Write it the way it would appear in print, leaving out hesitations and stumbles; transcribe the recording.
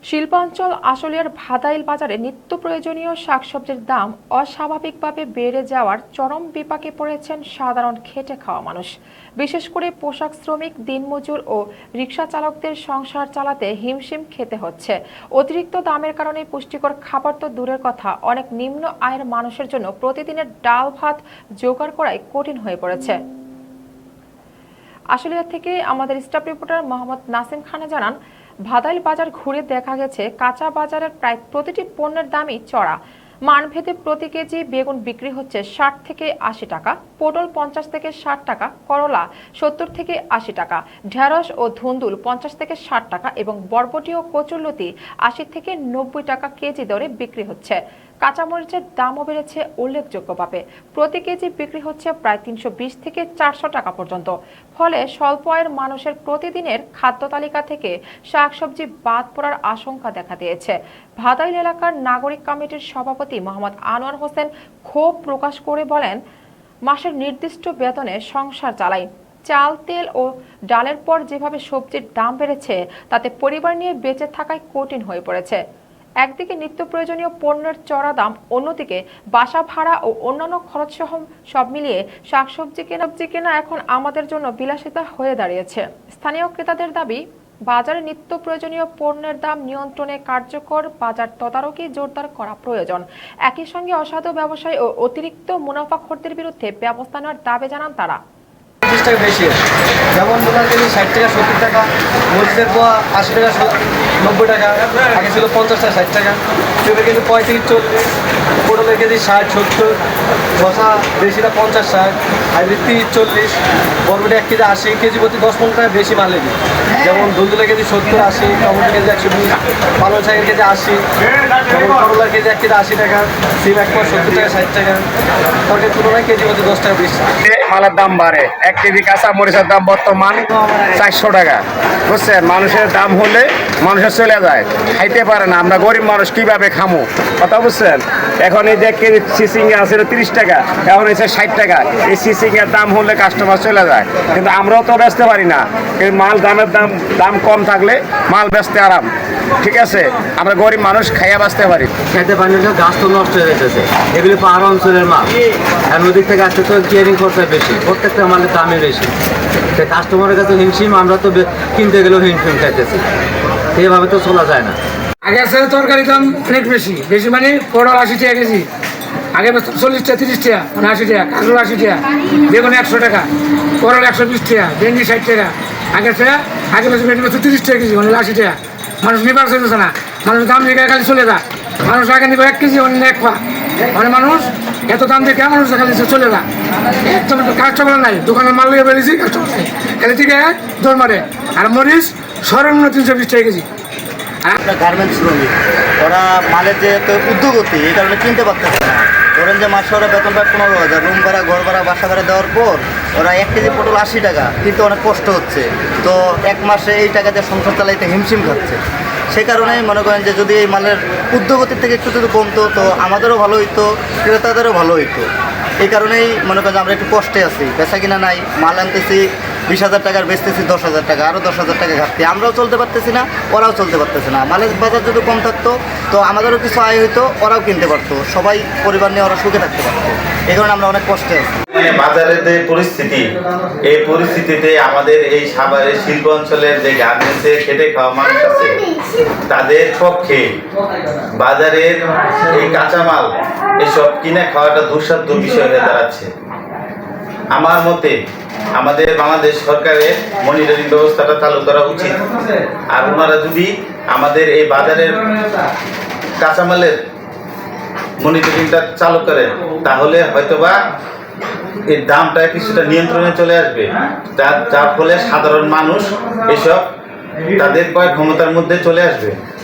শিল্পাঞ্চল আশুলিয়ার ভাদাইল বাজারে নিত্য প্রয়োজনীয় শাকসবজির দাম অস্বাভাবিকভাবে বেড়ে যাওয়ার চরম বিপাকে পড়েছেন সাধারণ খেটে খাওয়া মানুষ। বিশেষ করে পোশাক শ্রমিক, দিনমজুর ও রিকশা চালকদের সংসার চালাতে হিমশিম খেতে হচ্ছে। অতিরিক্ত দামের কারণে পুষ্টিকর খাবার তো দূরের কথা, অনেক নিম্ন আয়ের মানুষের জন্য প্রতিদিনের ডাল ভাত জোগাড় করাই কঠিন হয়ে পড়েছে। আশুলিয়া থেকে আমাদের স্টাফ রিপোর্টার মোহাম্মদ নাসিম খান জানান, ভাদাইল বাজার ঘুরে দেখা গেছে কাঁচা বাজারের প্রায় প্রতিটি পণ্যের দামই চড়া। মানভেদে প্রতি কেজি বেগুন বিক্রি হচ্ছে 60 থেকে 80 টাকা, পটল 50 থেকে 60 টাকা, করলা 70 থেকে 80 টাকা, ঢেঁড়স ও ধুন্দুল 50 থেকে 60 টাকা এবং বরবটি ও কচুরলতি 80 থেকে 90 টাকা কেজি দরে বিক্রি হচ্ছে। কাঁচামরিচের দামও বেড়েছে উল্লেখযোগ্যভাবে, প্রতি কেজি বিক্রি হচ্ছে প্রায় 320 থেকে 400 টাকা পর্যন্ত। ফলে স্বল্প আয়ের মানুষের প্রতিদিনের খাদ্য তালিকা থেকে শাকসবজি বাদ পড়ার আশঙ্কা দেখা দিয়েছে। ভাদাইল এলাকার নাগরিক কমিটির সভাপতি মোহাম্মদ আনোয়ার হোসেন ক্ষোভ প্রকাশ করে বলেন, মাসের নির্দিষ্ট বেতনে সংসার চালাই, চাল, তেল ও ডালের পর যেভাবে সবজির দাম বেড়েছে তাতে পরিবার নিয়ে বেঁচে থাকাই কঠিন হয়ে পড়েছে। একদিকে নিত্য প্রয়োজনীয় পণ্যের চড়া দাম, অন্যদিকে বাসা ভাড়া ও অন্যান্য খরচ সহ সব মিলিয়ে শাকসবজি কেনা এখন আমাদের জন্য বিলাসিতা হয়ে দাঁড়িয়েছে। স্থানীয় ক্রেতাদের দাবি, বাজারে নিত্য প্রয়োজনীয় পণ্যের দাম নিয়ন্ত্রণে কার্যকর বাজার তদারকি জোরদার করা প্রয়োজন। একই সঙ্গে অসাধু ব্যবসায়ী ও অতিরিক্ত মুনাফাখোরদের বিরুদ্ধে ব্যবস্থা নেওয়ার দাবি জানান তারা। টাকা বেশি, যেমন মূলার কেজি 60 টাকা 70 টাকা, মরিচের পোয়া 80 টাকা 90 টাকা, আগে ছিল 50 টাকা 60 টাকা, পেঁপের কেজি 35 40, পটলের কেজি 60 70, শসা বেশিটা 50 60, হাইব্রিড 30 40, বরবটি 1 কেজি 80, কেজি প্রতি 10-15 টাকা বেশি মাল লেগে। যেমন ধুন্দুলের কেজি 70 80, টমেটো কেজি 120, পালং শাকের কেজি 80, যেমন করলার কেজি 1 কেজি 80 টাকা, সিম 1 পোয়া 70 টাকা 60 টাকা, তরকারির তুলনায় কেজি প্রতি 10 টাকা বেশি। মালের দাম বাড়ে, 1 কেজি কাঁচা মরিচের দাম বর্তমান 400 টাকা, বুঝছেন? মানুষের দাম হলে মানুষের চলে যায়, খাইতে পারে না। আমরা গরিব মানুষ কিভাবে খামো, কথা বুঝছেন? এখন এই যে কেজি সিসিংয়ে আছে 30 টাকা, এখন এসে 60 টাকা। এই সিসিংয়ের দাম হলে কাস্টমার চলে যায়, কিন্তু আমরাও তো বেচতে পারি না। মাল দাম কম থাকলে মাল বেচতে আরাম, ঠিক আছে? আমরা গরিব মানুষ খাইয়া বাঁচতে পারি। খেতে পানি গাছ তো নষ্ট হয়ে যেতেছে, এগুলি পাহাড় অঞ্চলের মাল, আর নদীর থেকে আসতে তো কেয়ারিং খরচা বেশি, প্রত্যেকটা মালের দামই বেশি। কাস্টমারের কাছে হিমশিম, আমরা তো কিনতে গেলেও হিমশিম খাইতেছি, এভাবে তো চলা যায় না। আগে আসলে তরকারির দাম অনেক বেশি বেশি, মানে পটল 80 টাকা কেজি, আগে 40 টাকা 30 টাকা, মানে 80 টাকা, কাঁকড় 80 টাকা, বেগুন 100 টাকা, পটল 120 টাকা, ভেন্ডি 60 টাকা। আগে ভেন্ডি 30 টাকা কেজি, মানে 80 টাকা। মানুষ নিবার চলতেছে না, মানুষ দাম দেখে খালি চলে যায়। মানুষ আগে নিবে 1 কেজি, অন্য 1 পা, মানে মানুষ এত দাম দেখে মানুষ খালি চলে যায়। একদম কাস্টমার নাই, দোকানের মাল লিয়ে বেরিয়েছি, কাস্টমার নাই, খালি থেকে দৌড় মারে। আর মরিচ সর্বনিম্ন 320 টাকা কেজি। গার্মেন্টস শ্রমিক, ওরা মালের যে উদ্যোগতি, এই কারণে কিনতে পারতেছে না। ধরেন যে মাসে ওরা বেতন পায় 15,000, রুম ভাড়া, ঘর ভাড়া, বাসা ভাড়া দেওয়ার পর ওরা 1 কেজি পটল 80 টাকা, কিন্তু অনেক কষ্ট হচ্ছে। তো 1 মাসে এই টাকাতে সংসার চালাইতে হিমশিম খাচ্ছে। সে কারণেই মনে করেন যে যদি এই মালের উদ্যোগতির থেকে একটু যদি কমতো তো আমাদেরও ভালো হইতো, ক্রেতাদেরও ভালো হইতো। এই কারণেই মনে করেন যে আমরা একটু কষ্টে আছি, বেচা কিনা নাই, মাল আনতেছি 20,000 টাকার, বেচতেছি 10,000 টাকা, আরও 10,000 টাকা ঘাটতি। আমরাও চলতে পারতেছি না, ওরাও চলতে পারতেছে না। মালের বাজার যদি কম থাকতো তো আমাদেরও কিছু আয় হইতো, ওরাও কিনতে পারতো, সবাই পরিবার নিয়ে ওরা সুখে থাকতে পারতো। এই কারণে আমরা অনেক কষ্টে আছি। বাজারের যে পরিস্থিতি, এই পরিস্থিতিতে আমাদের এই সাভারের শিল্প অঞ্চলের যে গার্মেন্টসে খেটে খাওয়া মানুষ আছে, তাদের পক্ষে বাজারের এই কাঁচামাল এসব কিনে খাওয়াটা দুঃসাধ্য বিষয় হয়ে দাঁড়াচ্ছে। আমার মতে আমাদের বাংলাদেশ সরকারের মনিটরিং ব্যবস্থাটা চালু করা উচিত। আর ওনারা যদি আমাদের এই বাজারের কাঁচামালের মনিটরিংটা চালু করেন, তাহলে হয়তোবা এর দামটা কিছুটা নিয়ন্ত্রণে চলে আসবে, যার ফলে সাধারণ মানুষ এসব তাদের ক্রয় ক্ষমতার মধ্যে চলে আসবে।